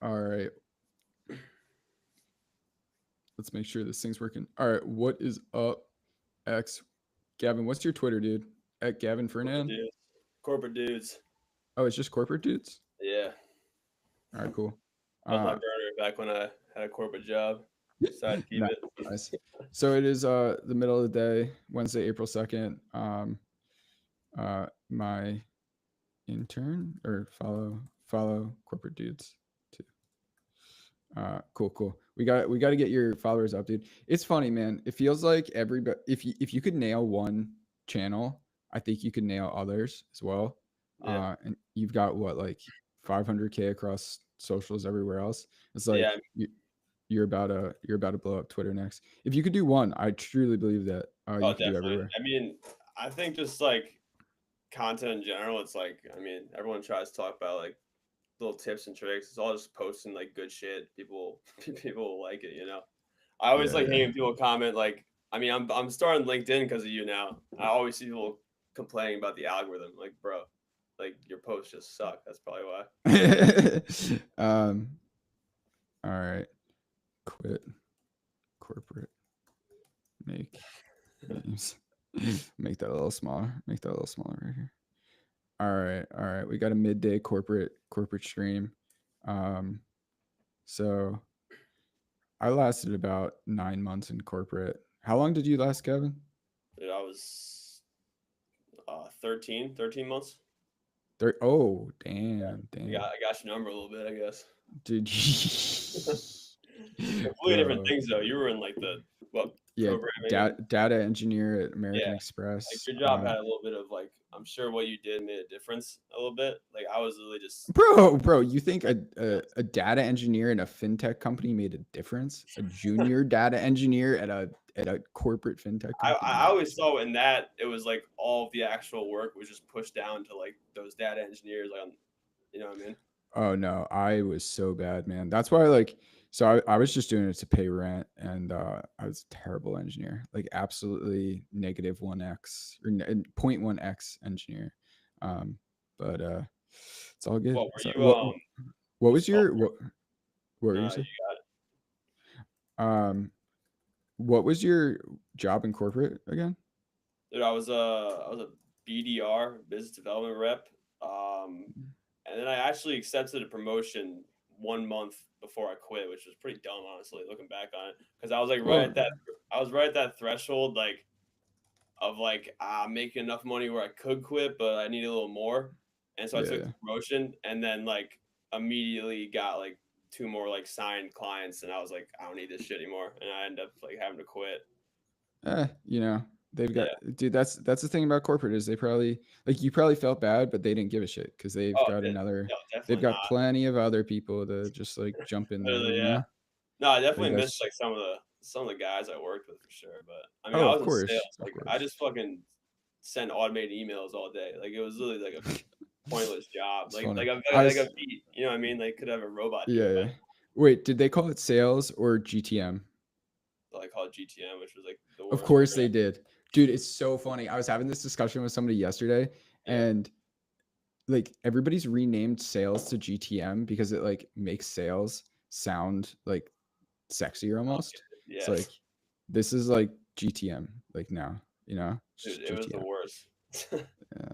All right. Let's make sure this thing's working. All right. What is up, X? Gavin, what's your Twitter, dude? At Gavin Corporate Fernand? dudes. Corporate dudes. Oh, it's just corporate dudes? Yeah. All right, cool. That was my Uh, burner back when I had a corporate job. Decided to keep nice, it. nice. So it is the middle of the day, Wednesday, April 2nd. My intern or follow corporate dudes too. Cool, cool. We got to get your followers up, dude. It's funny, man. It feels like everybody if you could nail one channel, I think you could nail others as well. Yeah. And you've got what, like 500K across socials everywhere else. It's like Yeah. you're about to blow up Twitter next. If you could do one, I truly believe that Oh, you could do definitely. everywhere. I mean, I think just like content in general, it's like, I mean, everyone tries to talk about like little tips and tricks. It's all just posting like good shit. People, people will like it, you know? I always Yeah, like yeah. hearing people comment like, I mean, I'm starting LinkedIn because of you now. I always see people complaining about the algorithm. Like, bro, like your posts just suck. That's probably why. um. All right. Quit corporate. Make names. Make that a little smaller. Make that a little smaller right here. All right. All right. We got a midday corporate stream. Um. So I lasted about 9 months in corporate. How long did you last, Kevin? Dude, I was 13 months. Oh, Yeah. damn, damn. I got your number a little bit, I guess. Did Completely different bro? things though. You were in like the what Yeah, programming and data engineer at yeah, American like Express. your job had a little bit of like I'm sure what you did made a difference a little bit. Like I was really just Bro, you think yeah. a data engineer in a fintech company made a difference? A junior data engineer at a corporate fintech company I made a always difference. saw in that it was like all of the actual work was just pushed down to like those data engineers like you know what I mean? Oh no, I was so bad, man. That's why like so I was just doing it to pay rent and I was a terrible engineer. Like absolutely negative 1x or 0.1x engineer. Um but it's all good. What were So you what you was spell your what were you no, saying? Um what was your job in corporate again? dude, I was a BDR, business development rep. And then I actually accepted a promotion 1 month before I quit, which was pretty dumb, honestly, looking back on it. Because I was like right Well, at that, I was right at that threshold, like of like making enough money where I could quit, but I need a little more. And so I took yeah. the promotion, and then like immediately got like two more like signed clients, and I was like, I don't need this shit anymore, and I ended up like having to quit. You know, they've got Yeah. dude. That's the thing about corporate is they probably like you probably felt bad, but they didn't give a shit because they've Oh, got it, another. no, They've definitely got not. plenty of other people to just like jump in there. Literally, You yeah. know, No, I like definitely missed that's. like some of the guys I worked with for sure. But I mean, Oh, I of was in course, sales. of Like I course. just fucking sent automated emails all day. Like it was literally like a pointless job. It's funny. Like a beat. You know what I mean? Like could have a robot do Yeah, it. yeah. Wait, did they call it sales or GTM? But I call it GTM, which was like the Of worst course word. they did, dude. It's so funny. I was having this discussion with somebody yesterday, Yeah. and like everybody's renamed sales to GTM because it like makes sales sound like sexier almost. It's Yeah. like this is like GTM like now, it's Dude, just it was the GTM. worst. Yeah.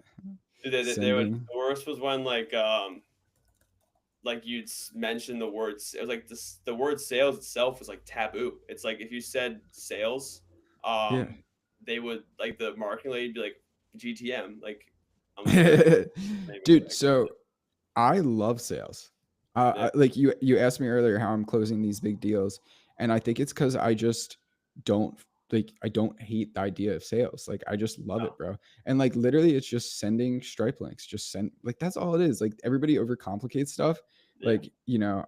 Dude, they would Sending. the worst was when like you'd mention the words. It was like this. The word sales itself was like taboo. It's like if you said sales, Yeah. they would like the marketing lady be like GTM. Like I'm like I can't even Dude, connect. so I love sales. Yeah, Like you asked me earlier how I'm closing these big deals, and I think it's because I just don't like I don't hate the idea of sales. Like I just love no, it, bro. And like literally, it's just sending Stripe links. Just send like that's all it is. Like everybody overcomplicates stuff. yeah, Like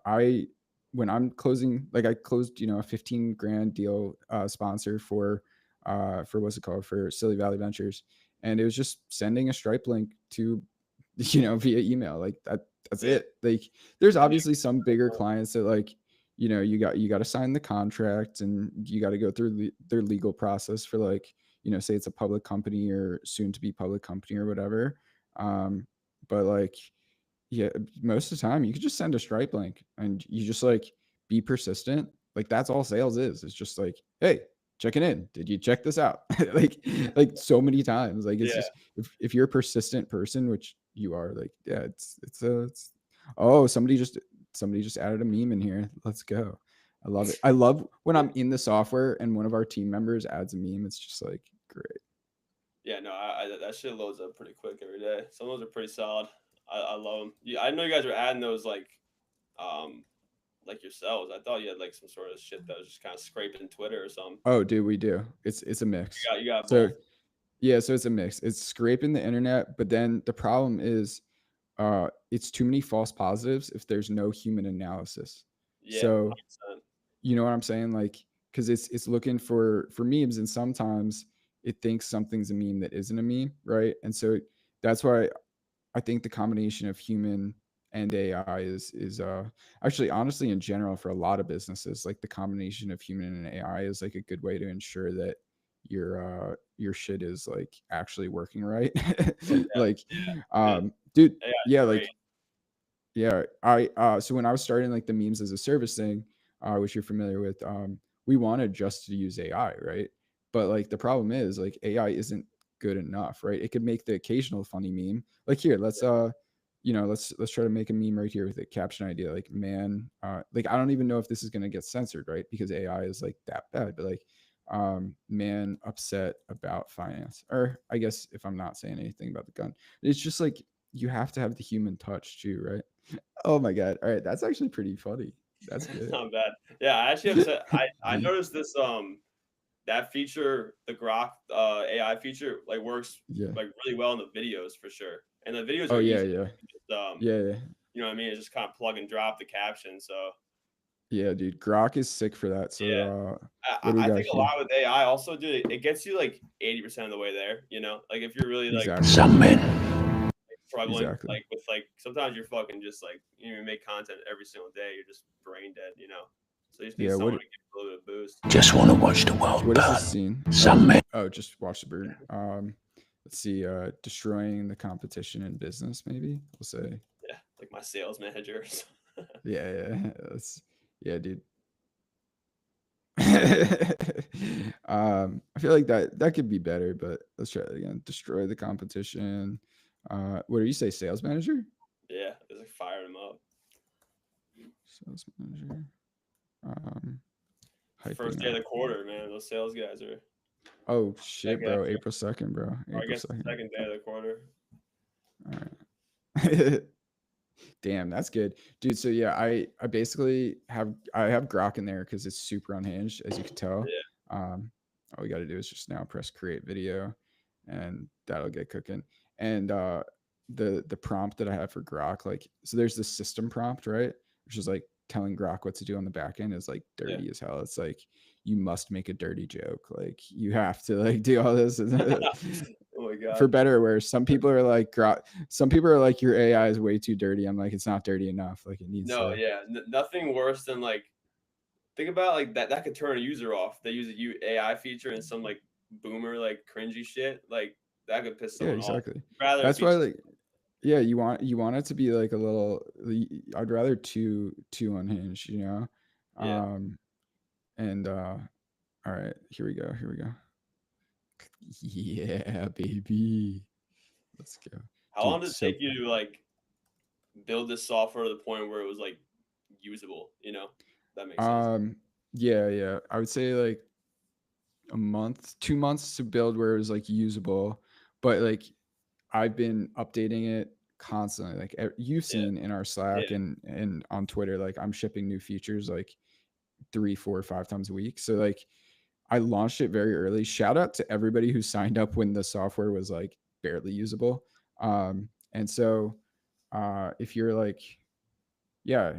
I when I'm closing, like I closed a 15 grand deal sponsor for what's it called for Silly Valley Ventures, and it was just sending a Stripe link to via email like that's yeah. it. Like there's I mean, obviously some bigger clients that like you got to sign the contract and you got to go through their legal process for like say it's a public company or soon to be public company or whatever. But like yeah, most of the time you could just send a Stripe link and you just like be persistent. Like that's all sales is. It's just like, hey, checking in. Did you check this out? like so many times. Like it's Yeah, just if you're a persistent person, which you are, like, yeah, it's oh, somebody just added a meme in here. Let's go. I love it. I love when I'm in the software and one of our team members adds a meme. It's just like great. yeah. No, that shit loads up pretty quick every day. Some of those are pretty solid. I love them. Yeah, I know you guys are adding those um like yourselves. I thought you had like some sort of shit that was just kind of scraping Twitter or something. Oh, dude, we do. It's a mix. You got So both. yeah, so it's a mix. It's scraping the internet, but then the problem is it's too many false positives if there's no human analysis. Yeah, So 100%. you know what I'm saying? Like, because it's looking for memes, and sometimes it thinks something's a meme that isn't a meme, right? And so that's why I think the combination of human and AI is actually honestly in general for a lot of businesses, like the combination of human and AI is like a good way to ensure that your shit is like actually working right. Yeah, like yeah. dude, AI is yeah, great. like yeah, I so when I was starting like the memes as a service thing, which you're familiar with, we wanted just to use AI, right? But like the problem is like AI isn't good enough, right? It could make the occasional funny meme. Like here, let's try to make a meme right here with a caption idea like man, like I don't even know if this is gonna get censored, right? Because AI is like that bad, but like man upset about finance. Or I guess if I'm not saying anything about the gun, it's just like you have to have the human touch too, right? Oh my god. All right, that's actually pretty funny. That's good. Not bad. Yeah, I actually have to. I noticed this that feature, the Grok AI feature, like works Yeah. like really well in the videos for sure. And the videos Oh, are yeah, easy. yeah. Just, Yeah, yeah. you know what I mean? It's just kind of plug and drop the caption. So Yeah, dude, Grok is sick for that. So, yeah, what do we I got think a here? lot with AI also, dude, it gets you like 80% of the way there. You know, like if you're really like Exactly. struggling, Exactly. like with like sometimes you're fucking just like you make content every single day, you're just brain dead. You know, so you just need Yeah, someone to give you a little bit of boost. Just want to watch the world what is this burn. scene? Some men Oh, just watch the bird. Let's see, destroying the competition in business, maybe? We'll say. Yeah, like my sales manager. Yeah, yeah. That's yeah, dude. I feel like that could be better, but let's try it again. Destroy the competition. What do you say, sales manager? Yeah, it's like firing him up. Sales manager. Um, First hyping day of up. the quarter, man. Those sales guys are Oh back shit, bro! at you. April 2nd, bro. Or I April guess the 2nd. second day of the quarter. All right. Damn, that's good, dude. So yeah, I basically have Grok in there because it's super unhinged, as you can tell. Yeah, All we got to do is just now press create video, and that'll get cooking. And the prompt that I have for Grok, like, so there's the system prompt, right, which is like telling Grok what to do on the back end is like yeah. dirty as hell. It's like you must make a dirty joke, like you have to like do all this. Oh my For god. better or worse. Some people are like your AI is way too dirty. I'm like it's not dirty enough. Like it needs No, to. yeah, nothing worse than like think about like that could turn a user off. They use a AI feature and some like boomer like cringy shit like that could piss Yeah, someone off. exactly. Rather it That's be why just like yeah, you want it to be like a little. I'd rather too unhinged, you know. yeah. Um and all right, here we go. Here we go. Yeah, baby. Let's go. How long Dude, did it so take you to like build this software to the point where it was like usable? You know, that makes sense. yeah, yeah. I would say like a month, 2 months to build where it was like usable, but like I've been updating it constantly. Like you've Yeah, seen in our yeah, Slack and on Twitter, like I'm shipping new features like 3, 4, 5 times a week. So like I launched it very early. Shout out to everybody who signed up when the software was like barely usable. And so if you're like yeah,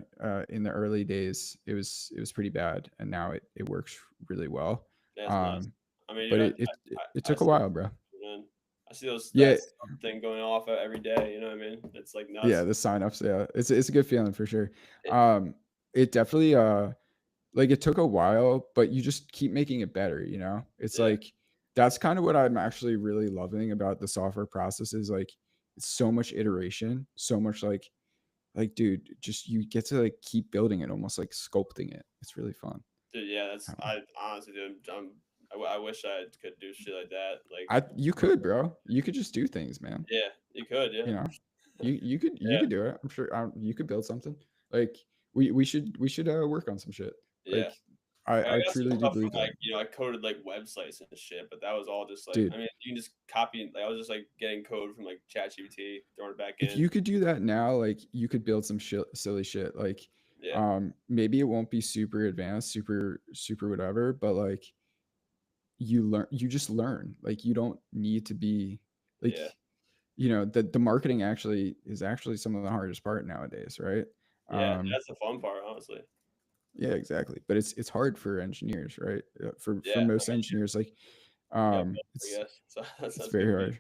in the early days it was pretty bad, and now it works really well. that's nuts. Um, I mean, dude, but it I took a see, while, bro. man. I see those Yeah, that thing going off every day. You know what I mean? It's like yeah, nuts. the signups, yeah, it's a good feeling for sure. It, Um, it definitely like it took a while, but you just keep making it better. You know, it's yeah, like that's kind of what I'm actually really loving about the software process is like it's so much iteration, so much like like, dude, just you get to like keep building it, almost like sculpting it. It's really fun. Dude, yeah, I that's don't know. I honestly, dude, I wish I could do shit like that. Like, You could, bro. You could just do things, man. yeah, you could, yeah, You know, you yeah, could do it. I'm sure you could build something. Like we should work on some shit. yeah. Like I I got some truly do stuff from believe that, like I coded like websites and shit, but that was all just like I dude. mean you can just copy. Like I was just like getting code from like ChatGPT, throwing it back If in. you could do that now, like you could build some shit, silly shit. Like Yeah, maybe it won't be super advanced, super whatever, but like you just learn. Like you don't need to be like yeah, the marketing actually is actually some of the hardest part nowadays, right? yeah. Um That's the fun part, honestly. yeah, exactly. But it's hard for engineers, right? For Yeah, I most mean, engineers, like we got both, I it's guess. So it's that's good very for you.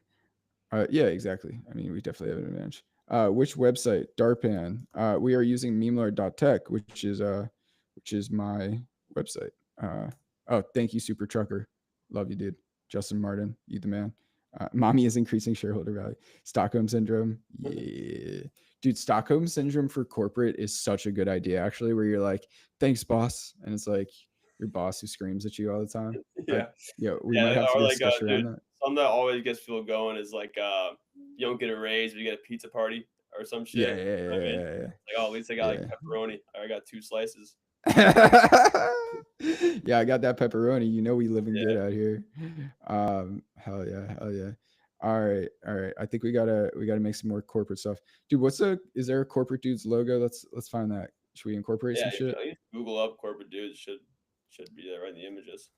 hard. Yeah, exactly. I mean, we definitely have an advantage. Which website? Darpan. We are using memelord.tech, which is my website. Uh, oh, thank you, Super Trucker. Love you, dude. Justin Martin, you the man. Mommy is increasing shareholder value. Stockholm syndrome. Yeah. Dude, Stockholm syndrome for corporate is such a good idea, actually, where you're like, thanks, boss. And it's like your boss who screams at you all the time. I, Yeah, we yeah. might have to Or get a like, sketch dude, around that. something that always gets people going is like, you don't get a raise, but you get a pizza party or some shit. Yeah, You yeah, know what I mean? yeah, Like, oh, at least I got like yeah, pepperoni. Or I got 2 slices. yeah. Yeah, I got that pepperoni. You know we living good Yeah, out here. Hell yeah, hell yeah. All right, all right. I think we gotta make some more corporate stuff, dude. Is there a corporate dude's logo? Let's find that. Should we incorporate yeah. some shit? You Google up corporate dudes should be there right in the images.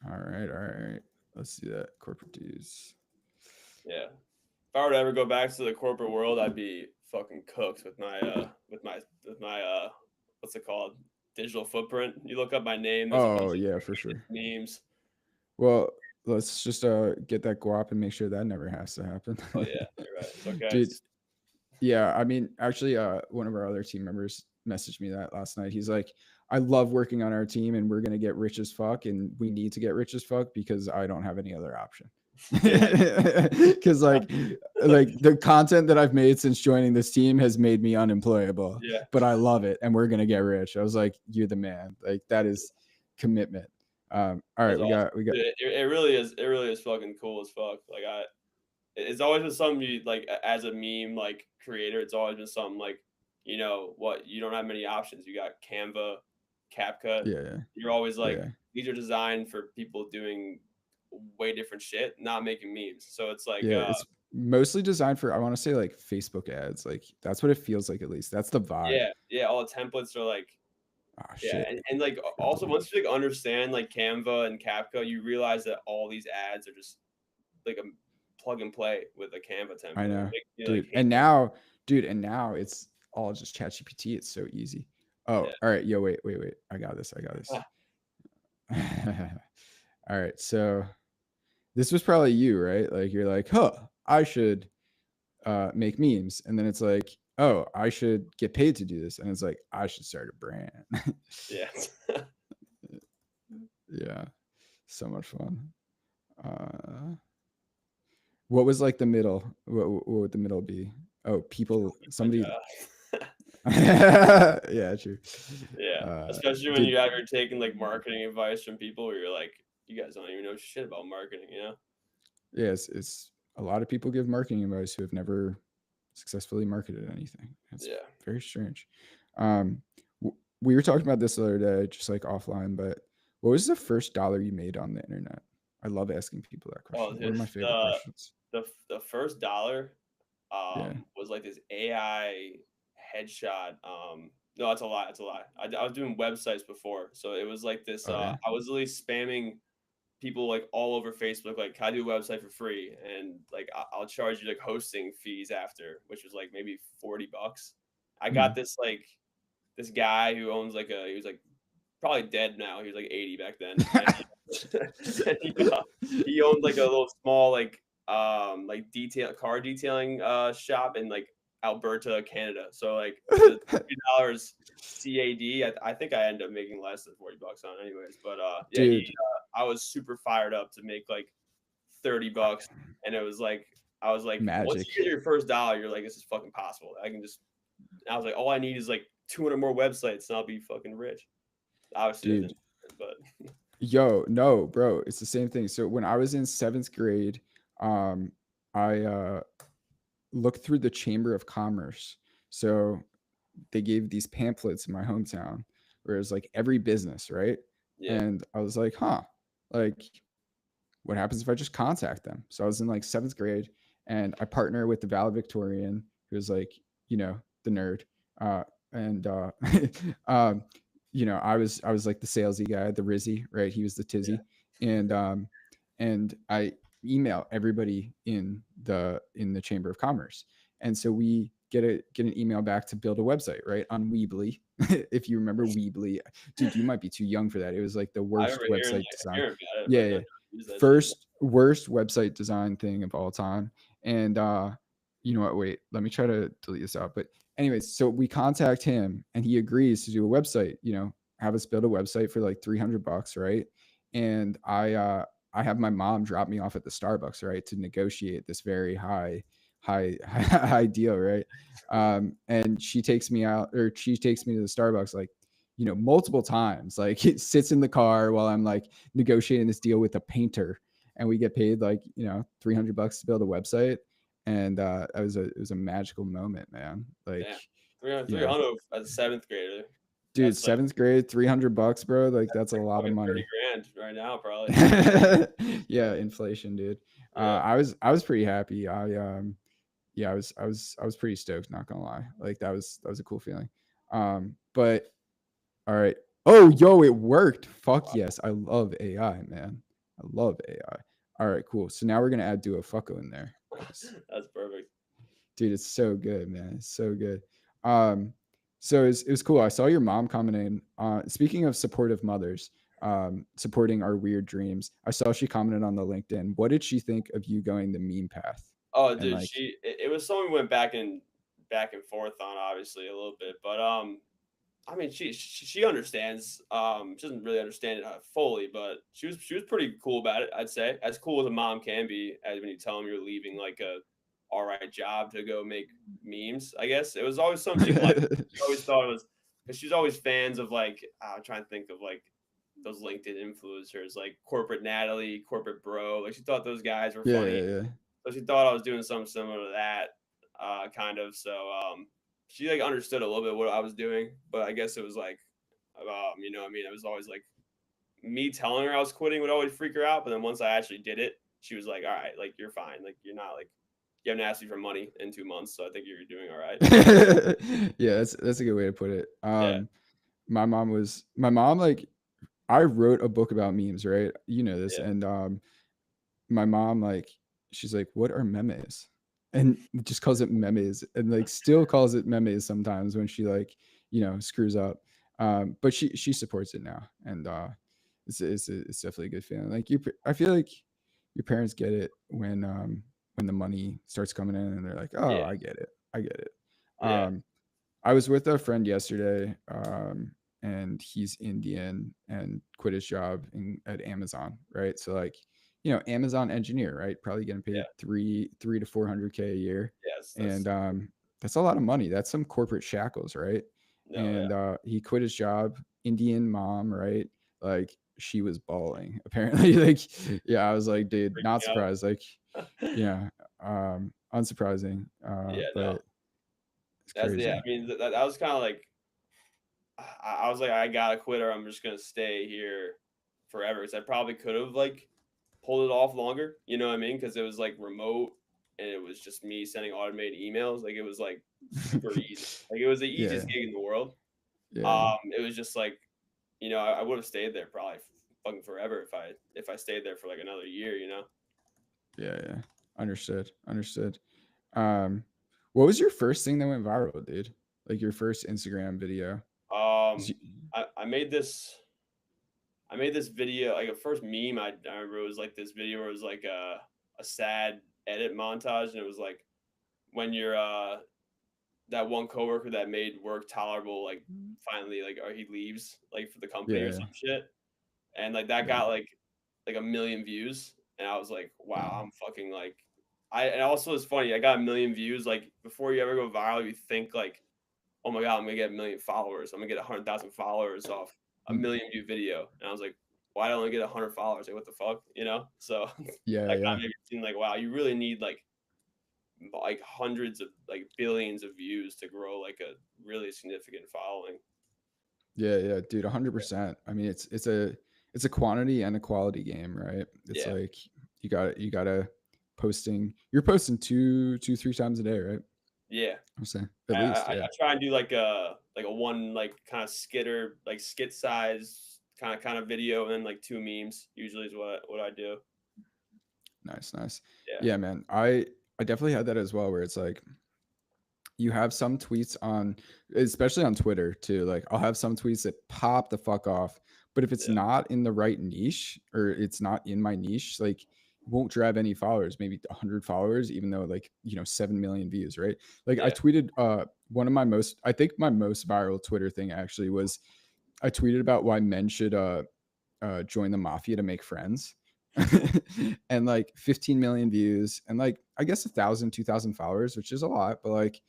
All right, all right, all right. Let's do that. Corporate dudes. Yeah. If I were to ever go back to the corporate world, I'd be fucking cooked with my what's it called? Digital footprint. You look up my name, there's a bunch Oh of yeah, for sure. memes. Well, let's just get that guap and make sure that never has to happen, Oh yeah, you're right. It's okay. dude. Yeah, I mean, actually, one of our other team members messaged me that last night. He's like, "I love working on our team, and we're gonna get rich as fuck, and we need to get rich as fuck because I don't have any other option." Yeah. Because like the content that I've made since joining this team has made me unemployable, Yeah. but I love it, and we're gonna get rich. I was like, "You're the man." Like that is commitment. All right, That's awesome. we got. It really is. It really is fucking cool as fuck. Like it's always been something you like as a meme like creator. It's always been something like what you don't have many options. You got Canva, CapCut. Yeah, yeah, You're always like yeah. these are designed for people doing way different shit, not making memes. So it's like Yeah, it's mostly designed for I want to say like Facebook ads. Like that's what it feels like at least. That's the vibe. yeah, yeah. All the templates are like Oh yeah, shit. and like Forgot also to once you like understand like Canva and CapCut, you realize that all these ads are just like a plug and play with a Canva I template. It know, makes me like dude. hate them. And now it's all just ChatGPT. It's so easy. Oh, Yeah. all right. Yo, wait. I got this. I got this. Ah, All right. So this was probably you, right? Like you're like, huh, I should make memes. And then it's like, oh, I should get paid to do this. And it's like, I should start a brand. yeah. Yeah. So much fun. Uh what was like the middle? What would the middle be? Oh, people My somebody job. yeah, true. Yeah. Especially when Dude, you're taking like marketing advice from people where you're like, you guys don't even know shit about marketing, you know? yeah, it's a lot of people give marketing advice who have never successfully marketed anything. It's Yeah. very strange. Um, we were talking about this the other day, just like offline, but what was the first dollar you made on the internet? I love asking people that Oh, question. One of my this favorite questions. the first dollar Yeah. was like this AI headshot. No, that's a lie. That's a lie. I was doing websites before, so it was like this. Oh yeah. I was literally spamming people like all over Facebook, like, "Can I do a website for free?" And like, I'll charge you like hosting fees after, which was like maybe $40. I got Hmm. this guy who owns like he was like probably dead now. He was like 80 back then, and and he owned like a little small like car detailing shop in like Alberta, Canada. So like the $2 CAD, I think I ended up making less than $40 on it anyways. But yeah, Dude, I was super fired up to make like $30, and it was like I was like once you magic. get your first dollar, you're like this is fucking possible. I can just I was like, all I need is like 200 more websites and I'll be fucking rich. Obviously, that dude. didn't happen, but Yo, no, bro, it's the same thing. So when I was in seventh grade, um, I looked through the Chamber of Commerce. So they gave these pamphlets in my hometown where it was like every business, right? yeah, And I was like, huh, like what happens if I just contact them? So I was in like seventh grade and I partner with the valedictorian who's like, the nerd. Uh, and um, I was like the salesy guy, the Rizzy, right? He was the yeah, tizzy. And I email everybody in the Chamber of Commerce. And so we get an email back to build a website, right? On Weebly. If you remember Weebly, dude, you might be too young for that. It was like the I worst remember website design. hearing about it, Yeah, but I yeah. never used that shit. First worst website design thing of all time. And you know what? Wait, let me try to delete this out. But anyways, so we contact him and he agrees to do a website, have us build a website for like $300, right? And I have my mom drop me off at the Starbucks, right, to negotiate this very high deal, right? And she takes me to the Starbucks like, multiple times. Like it sits in the car while I'm like negotiating this deal with a painter, and we get paid like $300 to build a website. And it was a magical moment, man. Like, Damn, 300, you know 300 as a seventh grader. dude, That's like seventh grade, $300, bro. Like that's a lot of fucking 30 money. grand right now, probably. Yeah, inflation, dude. Yeah. I was pretty happy. Yeah, I was pretty stoked, not gonna lie. Like that was a cool feeling. But all right. Oh, yo, it worked. Fuck yes. I love AI, man. I love AI. All right, cool. So now we're gonna add Duo Fucko in there because, That's perfect. dude, it's so good, man. It's so good. Um, so it was cool. I saw your mom commenting. Speaking of supportive mothers, supporting our weird dreams, I saw she commented on the LinkedIn. What did she think of you going the meme path? Oh, And dude, like, it was something we went back and forth on, obviously a little bit, but I mean, she understands. She doesn't really understand it fully, but she was pretty cool about it. I'd say as cool as a mom can be, as when you tell them you're leaving like a all right job to go make memes. I guess it was always something she liked. She always thought it was because she's always fans of like I'm trying to think of like those LinkedIn influencers like corporate Natalie, corporate bro. Like she thought those guys were yeah, funny, yeah, yeah. so she thought I was doing something similar to that, kind of. So she like understood a little bit what I was doing, but I guess it was like, I mean, it was always like me telling her I was quitting would always freak her out. But then once I actually did it, she was like, "All right, like you're fine. Like you're not like you haven't asked me for money in 2 months, so I think you're doing all right." Yeah, that's a good way to put it. Yeah, My mom like I wrote a book about memes, right? You know this. yeah, And my mom like she's like, "What are memes?" And just calls it memes, and like still calls it memes sometimes when she like screws up. But she supports it now, and it's definitely a good feeling. Like I feel like your parents get it when the money starts coming in, and they're like, "Oh, yeah, I get it." yeah, Um, I was with a friend yesterday, and he's Indian and quit his job at Amazon, right? So like, Amazon engineer, right? Probably getting paid yeah. three to 400K a year, Yes, and that's that's a lot of money. That's some corporate shackles, right? no, yeah. And he quit his job. Indian mom, right? Like she was bawling. Apparently, like yeah, I was like, dude, not Freaking surprised. Like, out. yeah, unsurprising, Yeah, no, but it's that's yeah. crazy. I mean, that was kind of like I was like, I gotta quit or I'm just gonna stay here forever. Because I probably could have like pulled it off longer. You know what I mean? Because it was like remote and it was just me sending automated emails. Like it was like super easy. Like it was the Yeah, easiest gig in the world. yeah, It was just like, I would have stayed there probably fucking forever if I stayed there for like another year. yeah. Understood. Um, what was your first thing that went viral, dude? Like your first Instagram video? 'Cause Um, I made this video like a first meme I remember it was like this video where it was like a sad edit montage and it was like when you're that one coworker that made work tolerable like finally like or he leaves like for the company or Yeah, some shit and like that yeah, got like a million views and I was like yeah, wow I'm fucking like I and also it's funny I got a million views like before you ever go viral you think like oh my god, I'm gonna get a million followers. I'm gonna get 100,000 followers off a Mm. million view video. And I was like, why do I only get 100 followers? Like, what the fuck, you know? So that Yeah, kind of yeah. made it seem like, wow, you really need like hundreds of like billions of views to grow like a really significant following. Yeah, yeah, dude, 100%. I mean, it's a quantity and a quality game, right? It's Yeah, like you gotta you're posting 3 times a day, right? yeah. I'm saying at I, least, I, yeah. I try and do like a one like kind of skitter like skit size kind of video and then like two memes usually is what I do. Nice, nice. Yeah, Yeah, man. I definitely had that as well, where it's like you have some tweets on, especially on Twitter too. Like I'll have some tweets that pop the fuck off, but if it's yeah, not in the right niche or it's not in my niche, like it won't drive any followers, maybe 100 followers, even though like 7 million views, right? Like I yeah, tweeted one of my most, I think my most viral Twitter thing actually was I tweeted about why men should join the mafia to make friends. And like 15 million views and like I guess 1,000, 2,000 followers, which is a lot, but like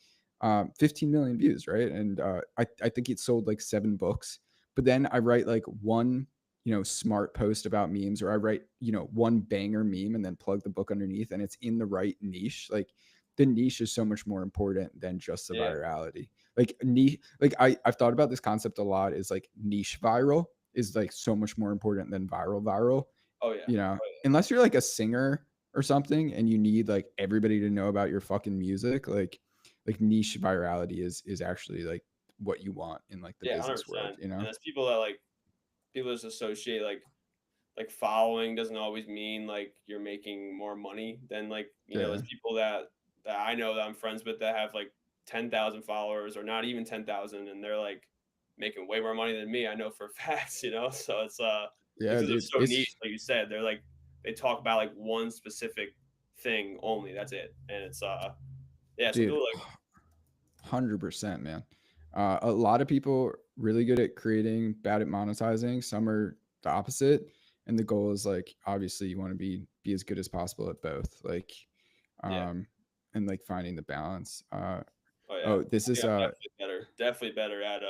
15 million views, right? And I think it sold like 7 books. But then I write like one smart post about memes, or I write one banger meme and then plug the book underneath, and it's in the right niche. Like the niche is so much more important than just the yeah. virality. Like niche, like I've thought about this concept a lot, is like niche viral is like so much more important than viral, Oh yeah, unless you're like a singer or something and you need like everybody to know about your fucking music. Like niche virality is actually like what you want in like the yeah, business world, 100%. And there's people that like people just associate like following doesn't always mean like you're making more money than like Yeah, there's people that I know that I'm friends with that have like 10,000 followers or not even 10,000 and they're like making way more money than me. I know for facts, so it's yeah, because they're dude, so it's niche, like you said, they're like they talk about like one specific thing only. That's it, and it's yeah. Some dude, people like 100%, man. A lot of people really good at creating, bad at monetizing. Some are the opposite, and the goal is like obviously you want to be as good as possible at both. Like, yeah. um, and like finding the balance. Oh yeah, Oh, this is yeah, definitely better at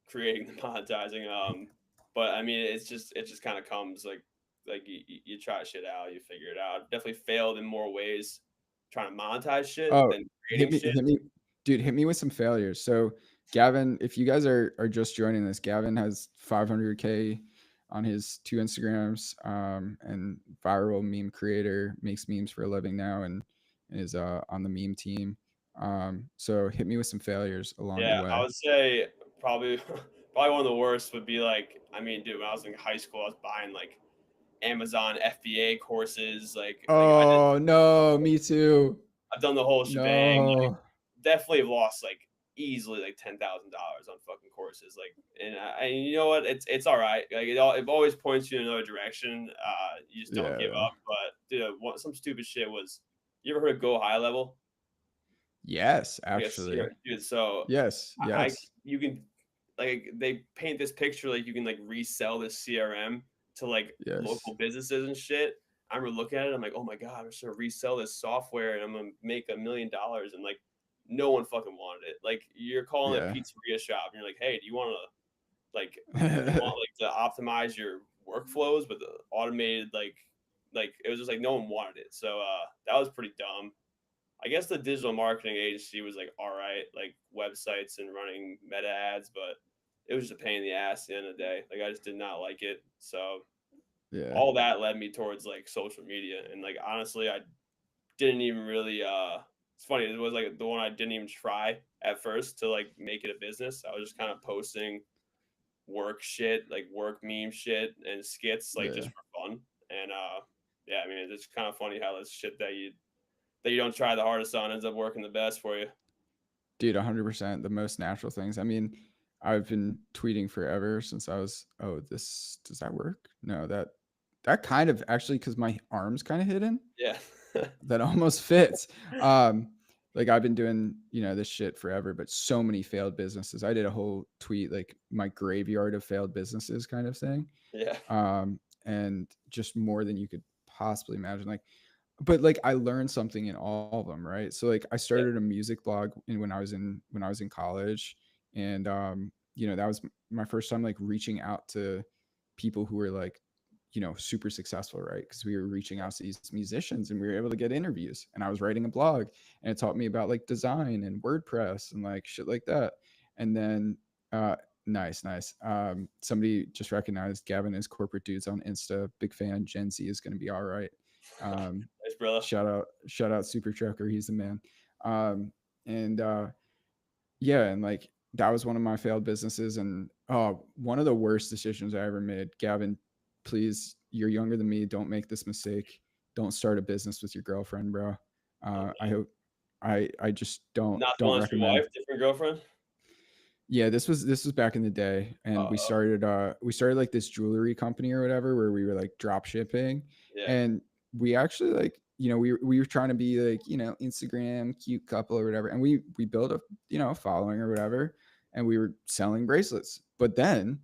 creating the monetizing. But I mean, it just kind of comes like you try shit out, you figure it out. I've definitely failed in more ways trying to monetize shit Oh, than creating shit. hit me, dude, hit me with some failures. So, Gavin, if you guys are just joining this, Gavin has 500K on his 2 Instagrams, and viral meme creator, makes memes for a living now, and is on the meme team. So hit me with some failures along the Yeah, I way. would say probably probably one of the worst would be like I mean, dude, when I was in high school, I was buying like Amazon FBA courses, like Oh no, me too. I've done the whole shebang. No. Definitely have lost like easily like $10,000 on fucking courses. Like, and you know what? It's all right. Like it always points you in another direction. You just don't Yeah, give yeah. up. But dude, some stupid shit was. You ever heard of Go High Level? Yes, Like a actually. dude. So Yes, I yes, you can like they paint this picture like you can like resell this CRM to like yes. local businesses and shit. I remember looking at it, I'm like, oh my god, I'm just gonna resell this software and I'm gonna make $1 million and like no one fucking wanted it. Like you're calling a Yeah. pizzeria shop and you're like, hey, do you want to like you want like to optimize your workflows with the automated like it was just like no one wanted it. So that was pretty dumb. I guess the digital marketing agency was like all right, like websites and running meta ads, but it was just a pain in the ass at the end of the day. Like I just did not like it. So Yeah. all that led me towards like social media. And like honestly, I didn't even really it's funny, it was like the one I didn't even try at first to like make it a business. I was just kind of posting work shit, like work meme shit and skits like just Yeah. for fun. And yeah, I mean it's kind of funny how this shit that you don't try the hardest on ends up working the best for you. Dude, 100%, the most natural things. I mean, I've been tweeting forever since I was, oh, this, does that work? No, that kind of actually, because my arm's kind of hidden, Yeah. that almost fits. Like I've been doing, this shit forever, but so many failed businesses. I did a whole tweet, like my graveyard of failed businesses kind of thing. Yeah. And just more than you could possibly imagine. Like, but like I learned something in all of them, right? So like I Yeah. started a music blog when I was in college, and that was my first time like reaching out to people who were like super successful, right? Because we were reaching out to these musicians and we were able to get interviews, and I was writing a blog, and it taught me about like design and WordPress and like shit like that. And then nice. Somebody just recognized Gavin as corporate dudes on Insta. Big fan. Gen Z is going to be all right. um Nice, brother. shout out Super Trucker, he's the man. And Yeah, and like that was one of my failed businesses, and one of the worst decisions I ever made. Gavin, please, you're younger than me. Don't make this mistake. Don't start a business with your girlfriend, bro. I Okay. hope. I just don't Not the don't one that's your recommend. wife, different girlfriend. Yeah, this was back in the day, and we started like this jewelry company or whatever, where we were like drop shipping, Yeah, and we actually like we were trying to be like Instagram cute couple or whatever, and we built a following or whatever, and we were selling bracelets. But then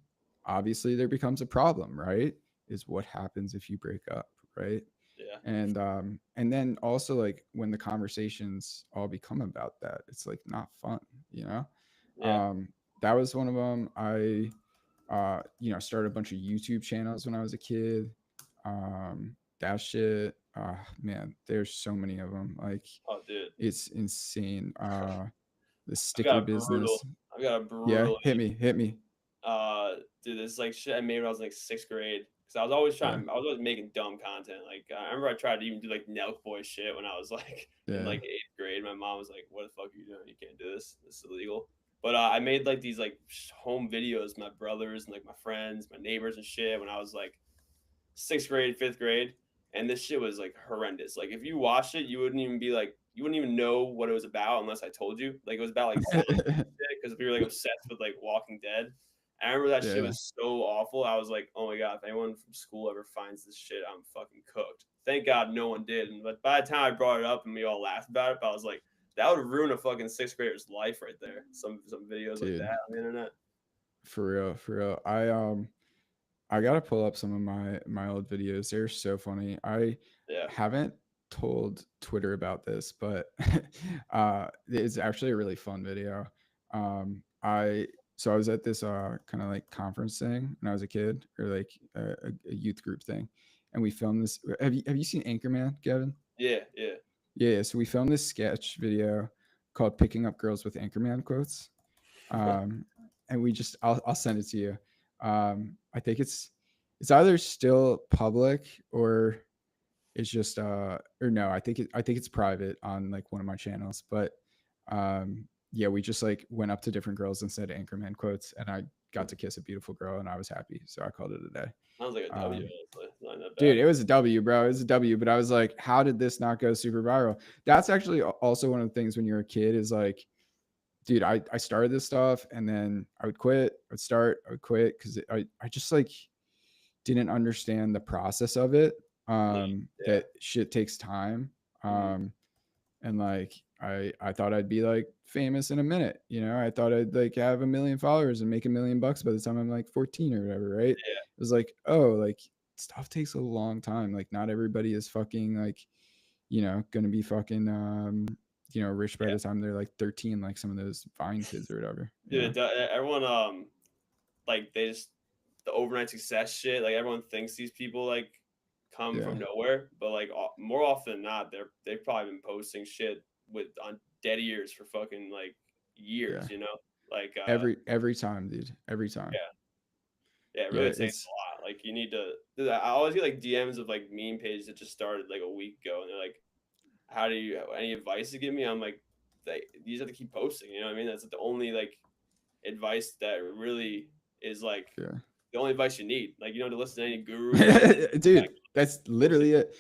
obviously there becomes a problem, right? Is what happens if you break up, right? yeah, And then also like when the conversations all become about that, it's like not fun, you know. yeah. um that was one of them. I started a bunch of YouTube channels when I was a kid. That shit, man, there's so many of them, like Oh, dude, it's insane. The I've sticker got a brutal. business. I've got a Yeah, brutal. hit me. Uh, dude, this is like shit I made when I was in like sixth grade. Because I was always Yeah, trying. I was always making dumb content. Like I remember I tried to even do like Nelk Boy shit when I was like in yeah. like eighth grade. My mom was like, "What the fuck are you doing? You can't do this. This is illegal." But I made like these like home videos, my brothers and like my friends, my neighbors and shit when I was like sixth grade, fifth grade, and this shit was like horrendous. Like if you watched it, you wouldn't even be like, you wouldn't even know what it was about unless I told you. Like it was about like zombies because we were like obsessed with like Walking Dead. I remember that shit Yeah. was so awful. I was like, oh my god, if anyone from school ever finds this shit, I'm fucking cooked. Thank God no one did. But by the time I brought it up and we all laughed about it, I was like, that would ruin a fucking sixth grader's life right there. Some videos like Dude, that on the internet. for real, for real. I gotta pull up some of my old videos. They're so funny. I Yeah, haven't told Twitter about this, but it's actually a really fun video. I was at this kind of like conference thing when I was a kid, or like a youth group thing, and we filmed this. Have you seen Anchorman, Gavin? yeah, yeah. Yeah. So we filmed this sketch video called "Picking Up Girls with Anchorman Quotes." um, and I'll send it to you. I think it's either still public or it's just or no, I think it's private on like one of my channels. But yeah, we just like went up to different girls and said Anchorman quotes, and I got to kiss a beautiful girl, and I was happy, so I called it a day. Sounds like a W. Um, Honestly, not that Dude, bad. it was a W, bro. It was a W. But I was like, how did this not go super viral? That's actually also one of the things when you're a kid is like, dude, I started this stuff and then I would quit, I would quit because I just like didn't understand the process of it. No, yeah. That shit takes time. Mhm. And like I thought I'd be like famous in a minute. I thought I'd like have 1 million followers and make $1 million by the time I'm like 14 or whatever, right? It was like, oh, like stuff takes a long time. Like not everybody is fucking like gonna be fucking rich by Yeah, the time they're like 13, like some of those Vine kids or whatever. dude. Everyone, like they just the overnight success shit. Like everyone thinks these people like come Yeah, from nowhere, but like more often than not, they've probably been posting shit with on dead ears for fucking like yeah. years. You know, like Every time, dude. Every time. yeah, yeah. It Yeah, really takes it's a lot. Like you need to. Dude, I always get like DMs of like meme pages that just started like a week ago, and they're like, "How do you any advice to give me?" I'm like, "You just have to keep posting." You know what I mean? That's the only like advice that really is like yeah. the only advice you need. Like you don't have to listen to any gurus or anything. Like Dude, that's posting. literally it.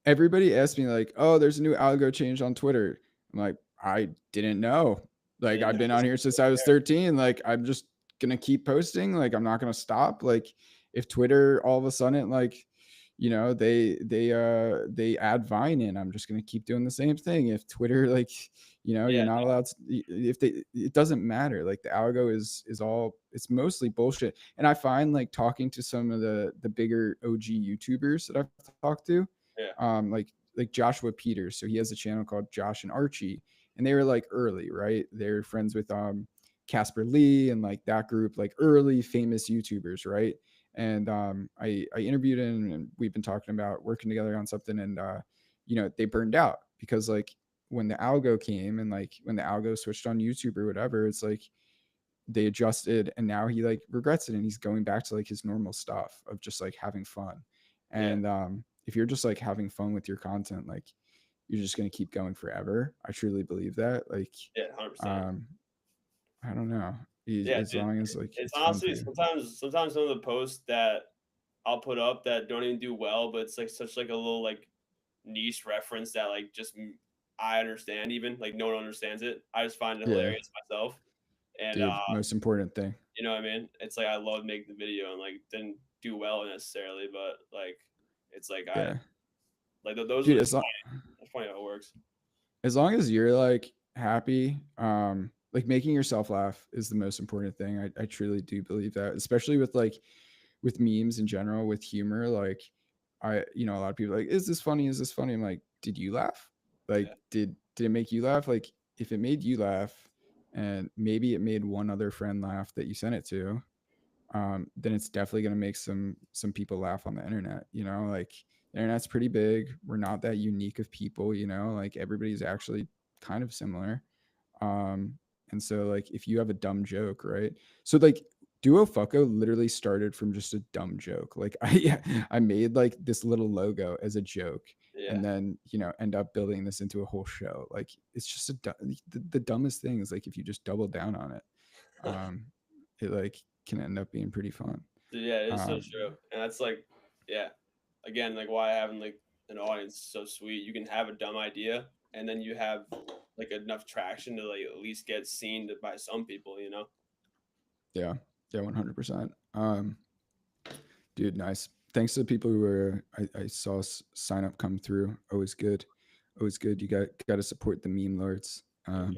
Everybody asks me like, "Oh, there's a new algo change on Twitter." I'm like, "I didn't know." Like And I've been on here since I was 13. Like I'm just going to keep posting. Like I'm not going to stop. Like if Twitter all of a sudden like they add Vine in, I'm just going to keep doing the same thing. If Twitter like you're yeah, not allowed to, if they it doesn't matter. Like the algo is all, it's mostly bullshit. And I find like talking to some of the bigger OG YouTubers that I've talked to, yeah, like Joshua Peters. So he has a channel called Josh and Archie, and they were like early, right? They're friends with Casper Lee and like that group, like early famous YouTubers, right? And I interviewed him, and we've been talking about working together on something, and they burned out because like when the algo came and like when the algo switched on YouTube or whatever, it's like they adjusted, and now he like regrets it, and he's going back to like his normal stuff of just like having fun. Yeah. And if you're just like having fun with your content, like you're just going to keep going forever. I truly believe that. Like Yeah. 100%. um I don't know, Yeah, as dude. long as like It's it's fun for honestly you. sometimes some of the posts that I'll put up that don't even do well, but it's like such like a little like niche reference that like I understand even like no one understands it. I just find it Yeah, hilarious myself, and dude, most important thing. you know what I mean. It's like I love making the video and like didn't do well necessarily, but like it's like I Yeah, like those are dude, it's funny. That's funny how it works. as long as you're like happy, like making yourself laugh is the most important thing. I truly do believe that, especially with like with memes in general, with humor. Like a lot of people are like, is this funny, is this funny? I'm like, did you laugh? Like Yeah. did it make you laugh? Like if it made you laugh, and maybe it made one other friend laugh that you sent it to, then it's definitely going to make some people laugh on the internet. Like the internet's pretty big. We're not that unique of people. Like everybody's actually kind of similar. um and so like if you have a dumb joke, right? So like Duo Fucko literally started from just a dumb joke. Like I made like this little logo as a joke, Yeah. and then end up building this into a whole show. Like it's just the dumbest thing is like if you just double down on it, um it like can end up being pretty fun. Dude, yeah, it is so um true. And that's like, yeah, again, like why having like an audience is so sweet. You can have a dumb idea and then you have like enough traction to like at least get seen by some people, you know? yeah, yeah, 100%. Dude, nice. Thanks to the people who were I saw sign up come through. Always good. Always good. You got to support the meme lords. Okay.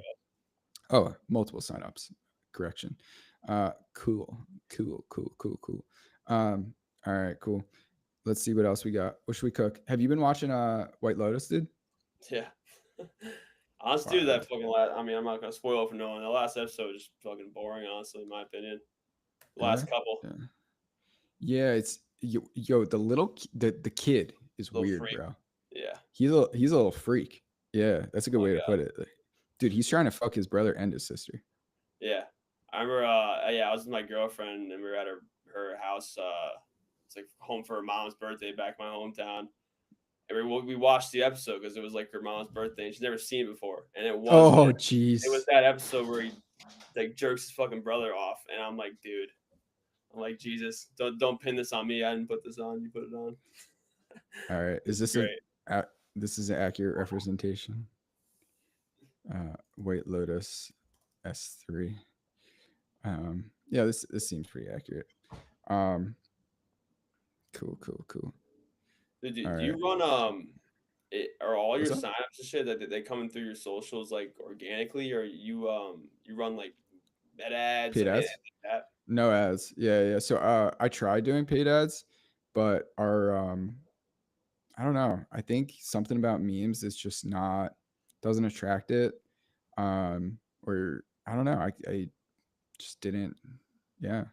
Oh, multiple signups. Correction. Cool. Cool. Cool. Cool. Cool. All right, cool. Let's see what else we got. What should we cook? Have you been watching White Lotus, dude? Yeah. Honestly, Fire. that fucking last, I mean, I'm not gonna spoil it for no one. The last episode was just fucking boring, honestly, in my opinion. The Yeah. last couple, Yeah. Yeah, it's the the kid is little weird, freak. bro. Yeah. He's a little freak. Yeah, that's a Oh good my way to god. put it. Like, dude, he's trying to fuck his brother and his sister. Yeah. I remember yeah, I was with my girlfriend and we were at her house, it's like home for her mom's birthday back in my hometown. And we watched the episode because it was like her mom's birthday and she's never seen it before. And Oh, it was jeez. that episode where he like jerks his fucking brother off. And I'm like, dude, I'm like, Jesus, don't pin this on me. I didn't put this on. You put it on. All right, This is is this great. this is an accurate representation? White Lotus S3. Yeah, this seems pretty accurate. Um, cool, cool, cool. All Do right, you run are all your what's up? signups and shit that they coming through your socials like organically or you run like med ads Paid like anything ads? like that? No ads. Yeah, yeah. So I tried doing paid ads, but our I don't know. I think something about memes is just not doesn't attract it. Or I don't know. I just didn't. Yeah,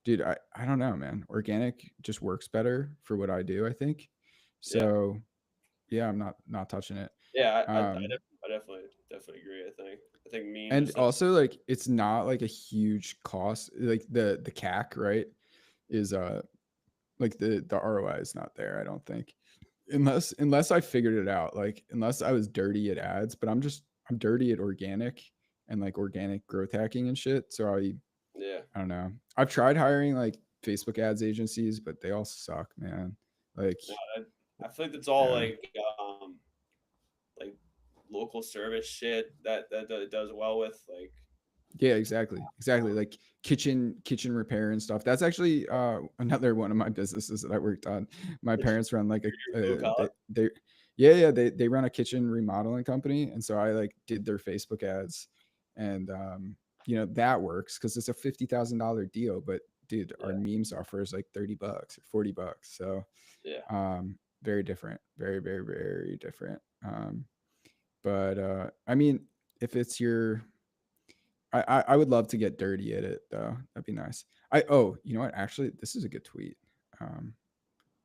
dude. I don't know, man. Organic just works better for what I do, I think. Yeah. So yeah, I'm not touching it. Yeah, Um, I definitely agree. I think memes are and such. also like it's not like a huge cost. Like the CAC, right, is like the ROI is not there, I don't think. Unless I figured it out. Like unless I was dirty at ads, but I'm dirty at organic and like organic growth hacking and shit. So Yeah. I don't know. I've tried hiring like Facebook ads agencies, but they all suck, man. Like No, I feel like it's all yeah. like local service shit that it does well with like Yeah, exactly. Exactly. Like kitchen repair and stuff. That's actually another one of my businesses that I worked on. My parents run like blue collar. they yeah, yeah, they run a kitchen remodeling company, and so I like did their Facebook ads, and that works cuz it's a $50,000 deal, but dude, our Yeah. meme software is like $30 or $40. So Yeah. very different. Very very very different. But I mean, if it's your I would love to get dirty at it though. That'd be nice. You know what? Actually, this is a good tweet. Um,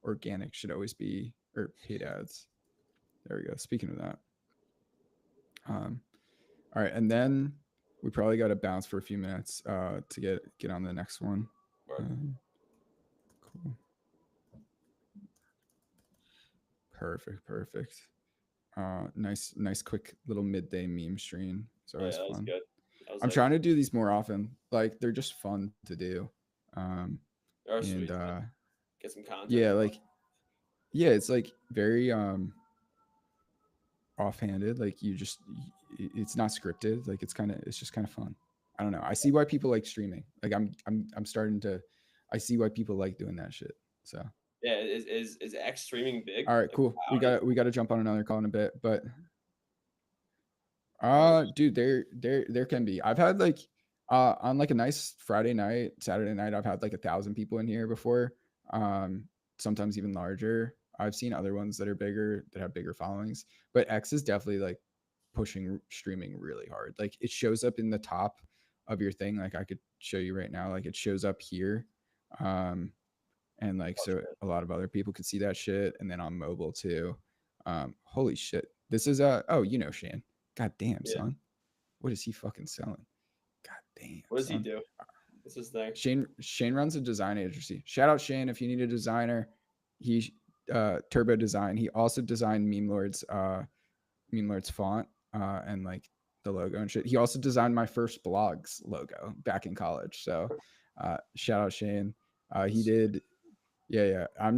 Organic should always be or paid ads. There we go. Speaking of that, um, all right, and then we probably got to bounce for a few minutes to get on the next one. Or Cool. Perfect, perfect. Nice, quick little midday meme stream. It's oh always yeah, that was fun. good. That was I'm like trying to do these more often. Like they're just fun to do. Um, they are and sweet. Get some content yeah, going. like yeah, it's like very offhanded. Like it's not scripted. Like it's just kind of fun. I don't know. I see why people like streaming. Like I'm starting to. I see why people like doing that shit. So Yeah, is X streaming big? all right, Like cool. I don't even. We got to jump on another call in a bit, but Oh, dude, there can be. I've had like on like a nice Friday night, Saturday night, I've had like 1,000 people in here before. Um, Sometimes even larger. I've seen other ones that are bigger that have bigger followings, but X is definitely like pushing streaming really hard. Like it shows up in the top of your thing. Like I could show you right now. Like it shows up here. Um, and like oh so shit. a lot of other people could see that shit, and then on mobile too. Holy shit, this is oh, you know, Shane. God damn, Yeah. son, what is he fucking selling? God damn, What does he son. do? What's his thing? Shane runs a design agency. Shout out Shane if you need a designer. He Turbo Design. He also designed memelord's font and like the logo and shit. He also designed my first blog's logo back in college, so shout out Shane. He That's did. Yeah, yeah.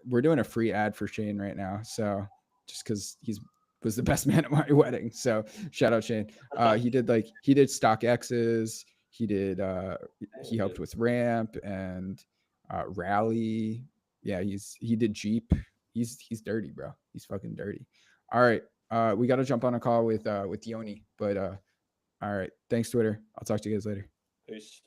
We're doing a free ad for Shane right now. So just because he's was the best man at my wedding. So shout out Shane. He did stock X's. He did he dang, helped dude. with ramp and rally. Yeah, he did Jeep. He's dirty, bro. He's fucking dirty. All right. We gotta jump on a call with Yoni. But all right. Thanks, Twitter. I'll talk to you guys later. Peace.